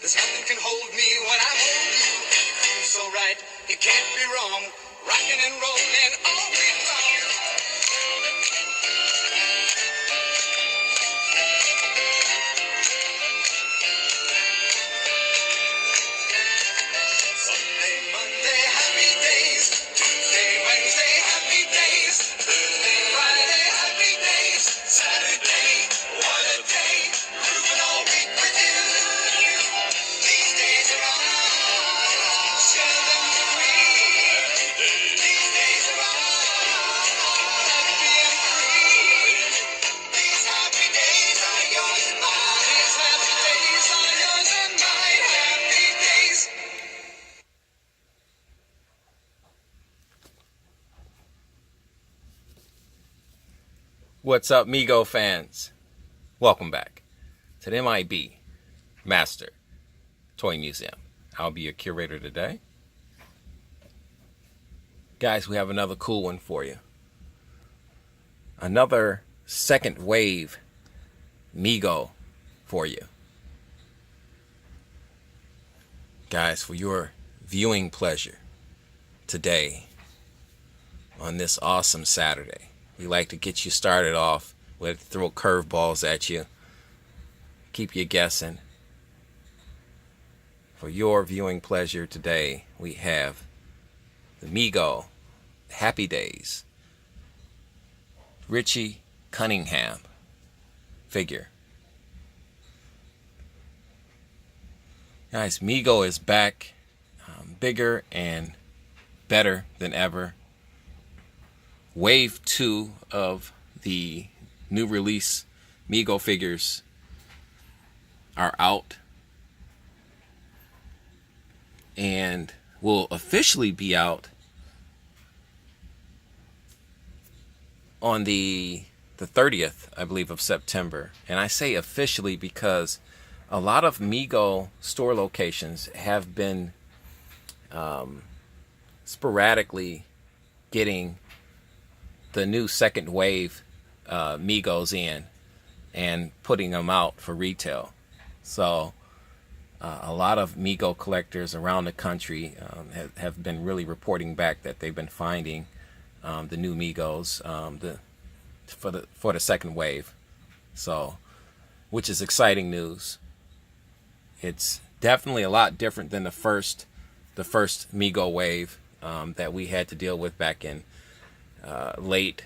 There's nothing can hold me when I hold you. So right, you can't be wrong. Rocking and rolling all week long. Sunday, Monday, happy days. Tuesday, Wednesday, happy days. Thursday, Friday, happy days. Saturday, what a day. Grooving all week with you. These days are all share them with me. These days are all happy and free. These happy days are yours and mine. These happy days are yours and mine. Happy days. What's up, Mego fans? Welcome back to the M.I.B. Master Toy Museum. I'll be your curator today. Guys, we have another cool one for you. Another second wave Mego for you. Guys, for your viewing pleasure today on this awesome Saturday. We like to get you started off with throw curveballs at you, keep you guessing. For your viewing pleasure today, we have the Mego Happy Days Richie Cunningham figure. Guys, Mego is back, bigger and better than ever. Wave 2 of the new release Mego figures are out and will officially be out on the 30th, I believe, of September. And I say officially because a lot of Mego store locations have been sporadically getting the new second wave Megos in and putting them out for retail. So a lot of Mego collectors around the country have been really reporting back that they've been finding the new Megos for the second wave. So, which is exciting news. It's definitely a lot different than the first Mego wave that we had to deal with back in late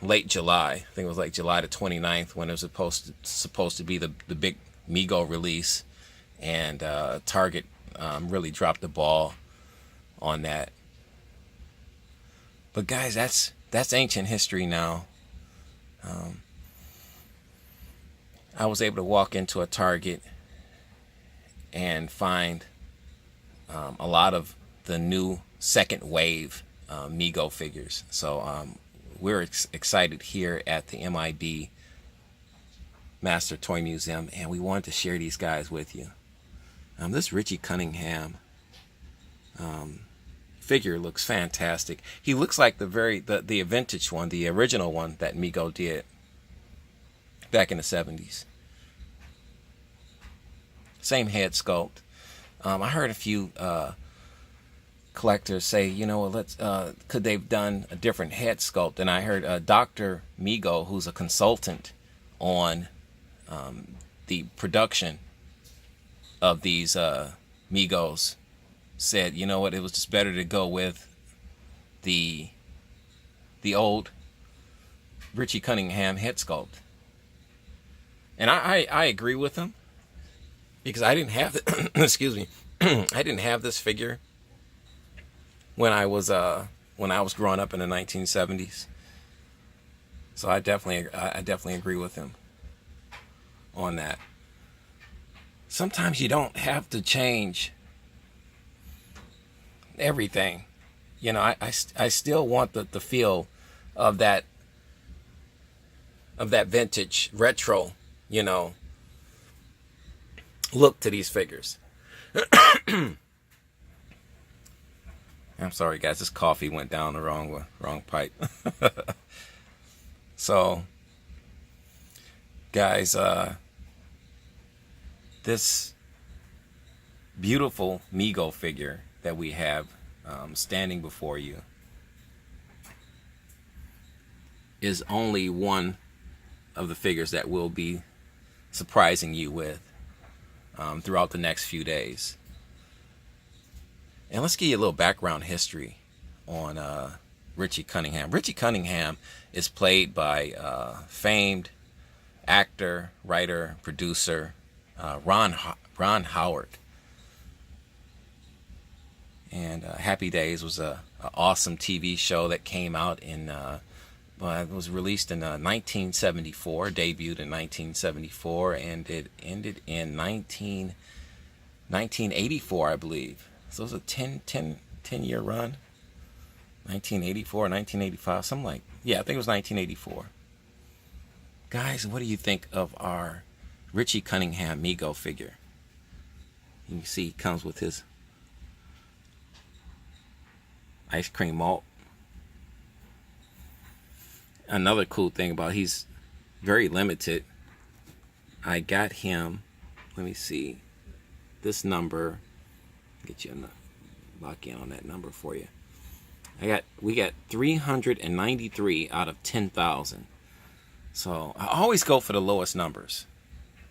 late July. I think it was like July the 29th when it was supposed to be the big Mego release, and Target really dropped the ball on that. But guys, that's ancient history now. I was able to walk into a Target and find a lot of the new second wave Mego figures. So we're excited here at the M.I.B. Master Toy Museum, and we wanted to share these guys with you. This Richie Cunningham figure looks fantastic. He looks like the vintage one, the original one that Mego did back in the 70s. Same head sculpt. I heard a few collectors say, you know, could they've done a different head sculpt? And I heard Dr. Mego, who's a consultant on the production of these Megos, said, you know what, it was just better to go with the old Richie Cunningham head sculpt. And I agree with him, because I didn't have excuse me, I didn't have this figure when I was growing up in the 1970s. So I definitely agree with him on that. Sometimes you don't have to change everything. You know, I still want the feel of that vintage retro, you know, look to these figures. I'm sorry, guys. This coffee went down the wrong pipe. So Guys, this beautiful Mego figure that we have standing before you is only one of the figures that we'll be surprising you with throughout the next few days. And let's give you a little background history on Richie Cunningham. Richie Cunningham is played by famed actor, writer, producer Ron Howard. And Happy Days was a awesome TV show that came out in it was released in 1974, debuted in 1974, and it ended in 1984, I believe. So it was a 10-year run. 1984, 1985, something like, yeah, I think it was 1984. Guys, what do you think of our Richie Cunningham Mego figure? You can see he comes with his ice cream malt. Another cool thing about he's very limited. I got him, let me see, this number, get you lock in on that number for you. We got 393 out of 10,000. So I always go for the lowest numbers.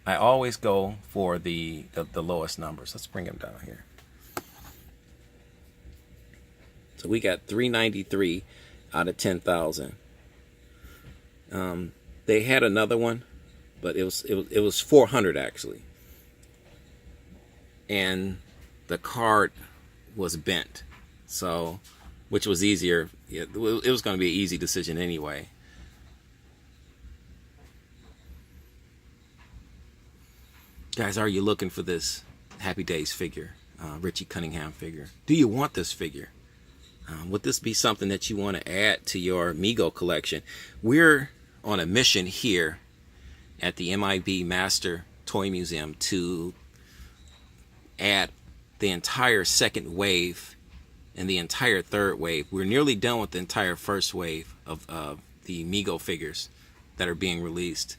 I always go for the lowest numbers. Let's bring him down here. So we got 393 out of 10,000. They had another one, but it was 400 actually, and the card was bent, so which was easier. It was going to be an easy decision anyway. Guys, are you looking for this Happy Days figure, Richie Cunningham figure? Do you want this figure? Would this be something that you want to add to your Mego collection? We're on a mission here at the M.I.B. Master Toy Museum to add the entire second wave and the entire third wave. We're nearly done with the entire first wave of the Mego figures that are being released.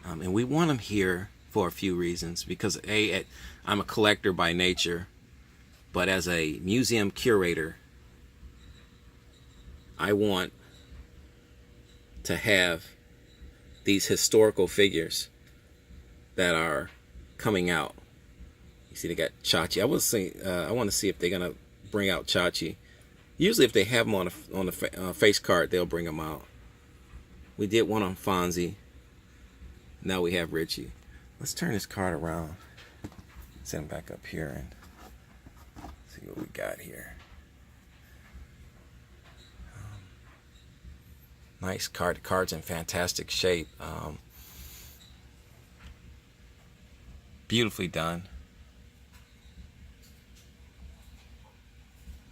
And we want them here for a few reasons. Because I'm a collector by nature, but as a museum curator, I want to have these historical figures that are coming out. You see, they got Chachi. I want to see if they're gonna bring out Chachi. Usually, if they have them on the face card, they'll bring them out. We did one on Fonzie. Now we have Richie. Let's turn this card around. Set him back up here and see what we got here. Nice card. The card's in fantastic shape. Beautifully done.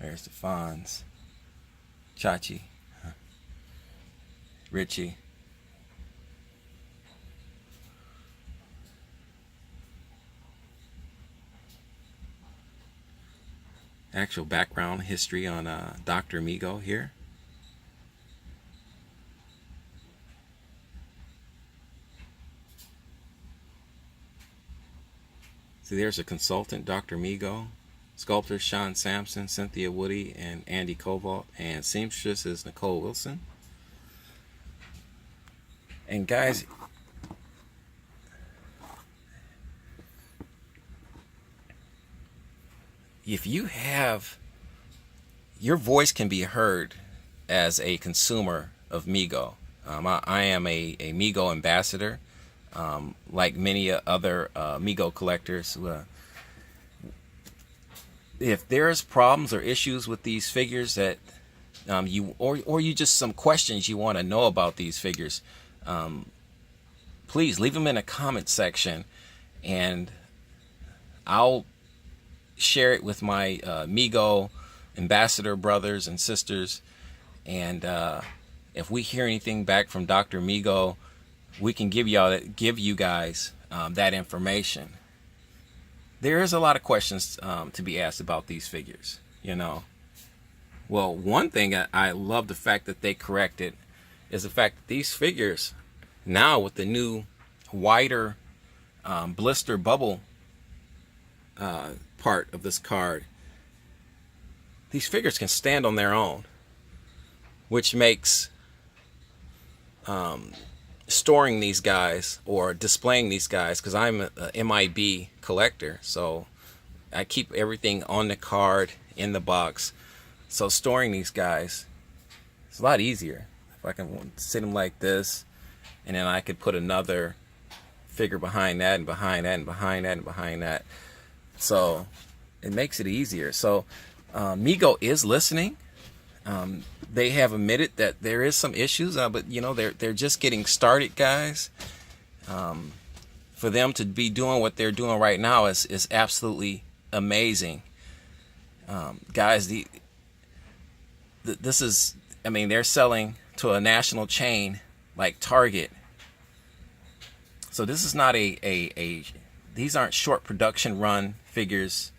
There's the Fonz, Chachi, Richie. Actual background history on Dr. Mego here. See, there's a consultant, Dr. Mego. Sculptor Sean Sampson, Cynthia Woody, and Andy Cobalt. And seamstress is Nicole Wilson. And guys, if you have, your voice can be heard as a consumer of Mego. I am a Mego ambassador. Like many other Mego collectors, if there's problems or issues with these figures that or you just some questions you want to know about these figures, please leave them in a comment section, and I'll share it with my Mego ambassador brothers and sisters. And if we hear anything back from Dr. Mego, we can give you guys that information. There is a lot of questions to be asked about these figures, you know. Well, one thing I love the fact that they corrected is the fact that these figures now with the new wider blister bubble part of this card, these figures can stand on their own, which makes storing these guys or displaying these guys, because I'm a M.I.B collector, so I keep everything on the card in the box. So storing these guys, it's a lot easier. If I can sit them like this, and then I could put another figure behind that and behind that and behind that and behind that. So it makes it easier. So Mego is listening. They have admitted that there is some issues, but you know, they're just getting started, guys. For them to be doing what they're doing right now is absolutely amazing. Guys, this is, I mean, they're selling to a national chain like Target. So this is not these aren't short production run figures,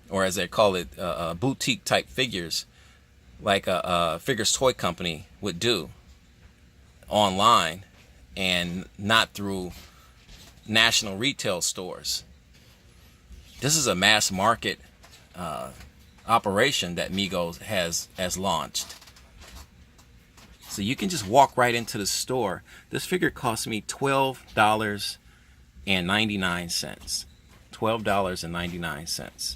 or as they call it, boutique type figures, like a Figures Toy Company would do online, and not through national retail stores. This is a mass market operation that Mego has launched. So you can just walk right into the store. This figure cost me $12.99. $12.99.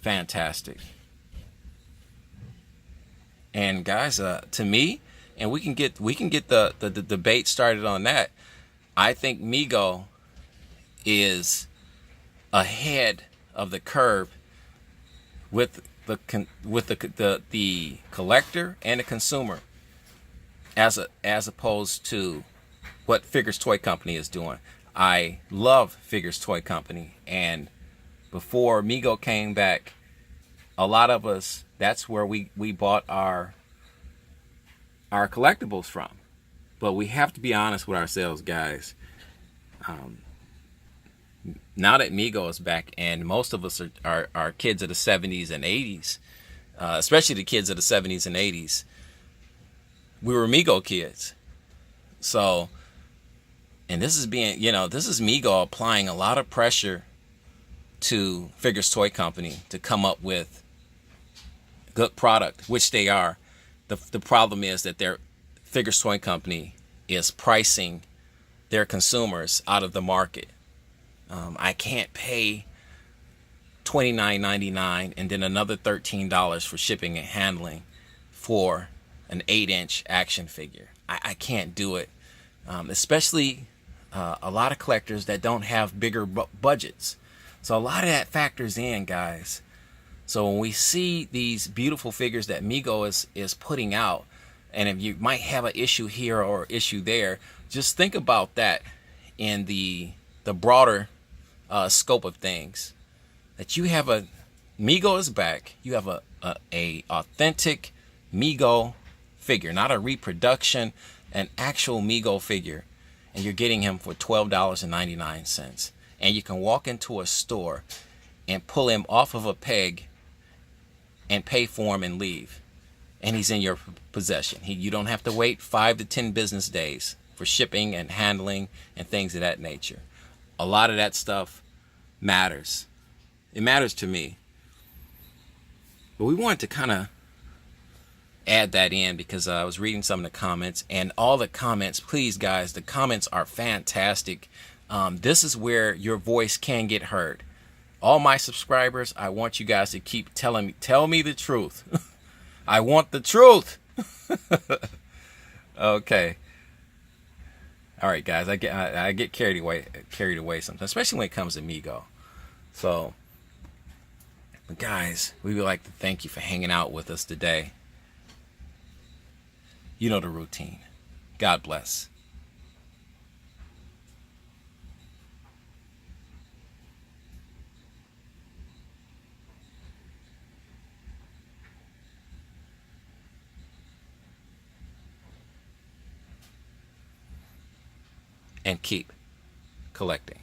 Fantastic. And guys, to me, and we can get the debate started on that. I think Mego is ahead of the curve with the collector and the consumer, as opposed to what Figures Toy Company is doing. I love Figures Toy Company, and before Mego came back, a lot of us, that's where we bought our collectibles from. But we have to be honest with ourselves, guys. Now that Mego is back, and most of us are kids of the 70s and 80s, especially the kids of the 70s and 80s, we were Mego kids. So, and this is Mego applying a lot of pressure to Figures Toy Company to come up with good product, which they are. The problem is that their Figures Toy Company is pricing their consumers out of the market. I can't pay $29.99 and then another $13 for shipping and handling for an 8-inch action figure. I can't do it, especially a lot of collectors that don't have bigger budgets. So a lot of that factors in, guys. So when we see these beautiful figures that Mego is putting out, and if you might have an issue here or issue there, just think about that in the broader scope of things. That you have Mego is back. You have a authentic Mego figure, not a reproduction, an actual Mego figure, and you're getting him for $12.99. And you can walk into a store and pull him off of a peg and pay for him and leave, and he's in your possession. You don't have to wait 5 to 10 business days for shipping and handling and things of that nature. A lot of that stuff matters. It matters to me. But we wanted to kind of add that in because I was reading some of the comments, and all the comments, please guys, the comments are fantastic. This is where your voice can get heard. All my subscribers, I want you guys to keep tell me the truth. I want the truth. Okay. All right, guys. I get carried away sometimes, especially when it comes to Mego. So, but guys, we would like to thank you for hanging out with us today. You know the routine. God bless. And keep collecting.